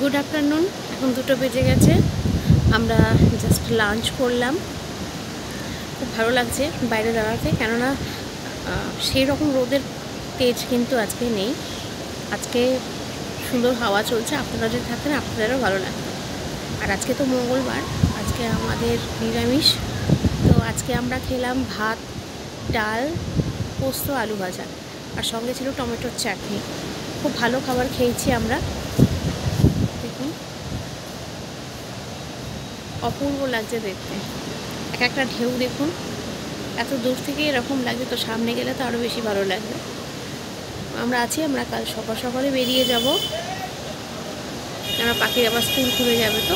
Good afternoon. এখন 2টো বেজে গেছে। আমরা জাস্ট লাঞ্চ করলাম। খুব ভালো লাগছে বাইরে দাঁড়াতে, কেননা সেই রকম রোদের তেজ কিন্তু আজকে নেই। আজকে সুন্দর হাওয়া চলছে। আপনারা যদি থাকেন আপনাদেরও ভালো লাগবে। আর আজকে তো মঙ্গলবার, আজকে আমাদের নিরামিষ। তো আজকে আমরা খেলাম ভাত, ডাল, পোস্ত, আলু ভাজা, আর সঙ্গে ছিল টমেটোর চাটনি। খুব ভালো খাবার খেয়েছি আমরা। দেখুন, অপূর্ব লাগছে দেখতে। এক একটা ঢেউ দেখুন, এত দূর থেকে এরকম লাগছে, তো সামনে গেলে তো আরও বেশি ভালো লাগবে। আমরা কাল সকাল সকালে বেরিয়ে যাব, কেননা পাখির আবার স্কুল খুলে যাবে। তো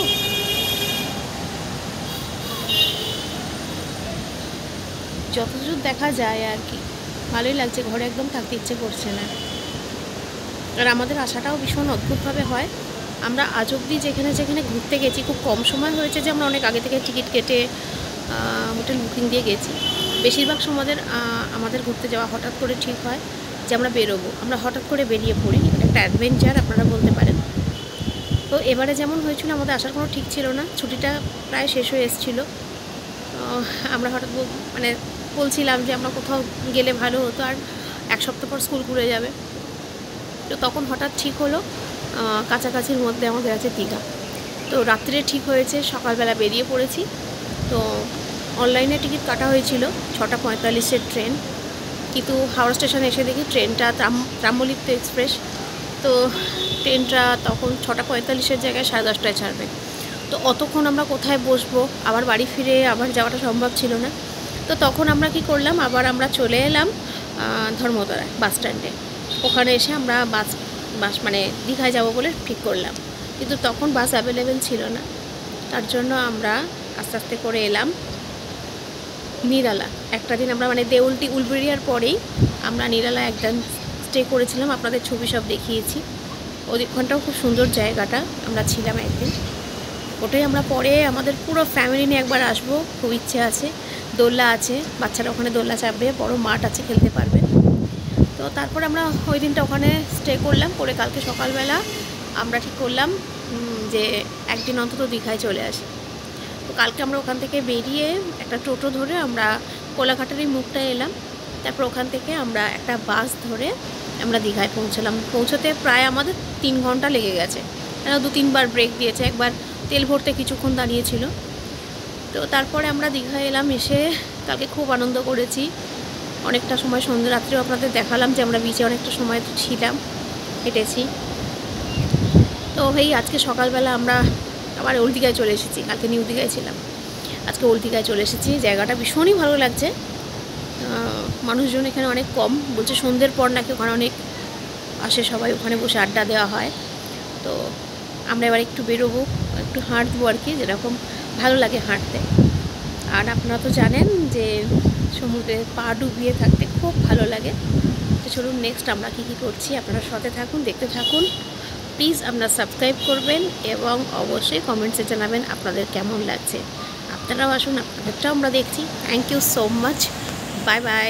যতদূর দেখা যায় আর কি, ভালোই লাগছে। ঘরে একদম থাকতে ইচ্ছে করছে না। আর আমাদের আশাটাও ভীষণ অদ্ভুতভাবে হয়। আমরা আজ অবধি যেখানে যেখানে ঘুরতে গেছি, খুব কম সময় হয়েছে যে আমরা অনেক আগে থেকে টিকিট কেটে হোটেল বুকিং দিয়ে গেছি। বেশিরভাগ সময় আমাদের ঘুরতে যাওয়া হঠাৎ করে ঠিক হয় যে আমরা বেরোবো। আমরা হঠাৎ করে বেরিয়ে পড়ি, একটা অ্যাডভেঞ্চার আপনারা বলতে পারেন। তো এবারে যেমন হয়েছিল, আমাদের আসার কোনো ঠিক ছিল না। ছুটিটা প্রায় শেষ হয়ে এসেছিলো। আমরা হঠাৎ বলছিলাম যে আমরা কোথাও গেলে ভালো হতো, আর এক সপ্তাহ পর স্কুল খুলে যাবে। তো তখন হঠাৎ ঠিক হলো কাছাকাছির মধ্যে আমাদের আছে দীঘা। তো রাত্রে ঠিক হয়েছে, সকালবেলা বেরিয়ে পড়েছি। তো অনলাইনে টিকিট কাটা হয়েছিল 6:45-এর ট্রেন, কিন্তু হাওড়া স্টেশনে এসে দেখি ট্রেনটা ত্রাম্বলিপ্ত এক্সপ্রেস। তো ট্রেনটা তখন 6:45-এর জায়গায় 10:30টায় ছাড়বে। তো অতক্ষণ আমরা কোথায় বসবো, আবার বাড়ি ফিরে আবার যাওয়াটা সম্ভব ছিল না। তো তখন আমরা কি করলাম, আবার আমরা চলে এলাম ধর্মতলায় বাস স্ট্যান্ডে। ওখানে এসে আমরা বাস দীঘায় যাব বলে ঠিক করলাম, কিন্তু তখন বাস অ্যাভেলেবেল ছিল না। তার জন্য আমরা আস্তে আস্তে করে এলাম নিরালা। একটা দিন আমরা দেউলটি উলবেড়িয়ার পরেই আমরা নিরালা একদিন স্টে করেছিলাম। আপনাদের ছবি সব দেখিয়েছি। ওখানটাও খুব সুন্দর জায়গাটা, আমরা ছিলাম একদিন। ওটাই আমরা পরে আমাদের পুরো ফ্যামিলি নিয়ে একবার আসবো, খুব ইচ্ছে আছে। দোলনা আছে, বাচ্চারা ওখানে দোলনা চাপবে, বড় মাঠ আছে, খেলতে পারবে। তো তারপরে আমরা ওই দিনটা ওখানে স্টে করলাম। করে কালকে সকালবেলা আমরা ঠিক করলাম যে একদিন অন্তত দীঘায় চলে আসি। তো কালকে আমরা ওখান থেকে বেরিয়ে একটা টোটো ধরে আমরা কোলাঘাটের মুখটা এলাম। তারপর ওখান থেকে আমরা একটা বাস ধরে আমরা দীঘায় পৌঁছলাম। পৌঁছতে প্রায় আমাদের 3 ঘন্টা লেগে গেছে, কেন 2-3 বার ব্রেক দিয়েছে। একবার তেল ভরতে কিছুক্ষণ দাঁড়িয়েছিল। তো তারপরে আমরা দীঘায় এলাম। এসে কালকে খুব আনন্দ করেছি। অনেকটা সময় সন্ধ্যে রাত্রেও আপনাদের দেখালাম যে আমরা বিচে অনেকটা সময় ছিলাম, হেঁটেছি। তো আজকে সকালবেলা আমরা আবার ওল্ড দীঘায় চলে এসেছি। কালকে নিউ দীঘায় ছিলাম, আজকে ওল্ড দীঘায় চলে এসেছি। জায়গাটা ভীষণই ভালো লাগছে। মানুষজন এখানে অনেক কম, বলছে সন্ধ্যের পর নাকি ওখানে অনেক আসে, সবাই ওখানে বসে আড্ডা দেওয়া হয়। তো আমরা এবার একটু বেরোবো, একটু হাঁটবো আর কি, যেরকম ভালো লাগে হাঁটতে। আর আপনারা তো জানেন যে সমুদ্রে পা ডুবিয়ে থাকতে খুব ভালো লাগে। তো চলুন নেক্সট আমরা কী করছি, আপনারা সাথে থাকুন, দেখতে থাকুন। প্লিজ আপনারা সাবস্ক্রাইব করবেন এবং অবশ্যই কমেন্টসে জানাবেন আপনাদের কেমন লাগছে। আপনারাও আসুন, আপনাদেরটাও আমরা দেখছি। Thank you so much. Bye by.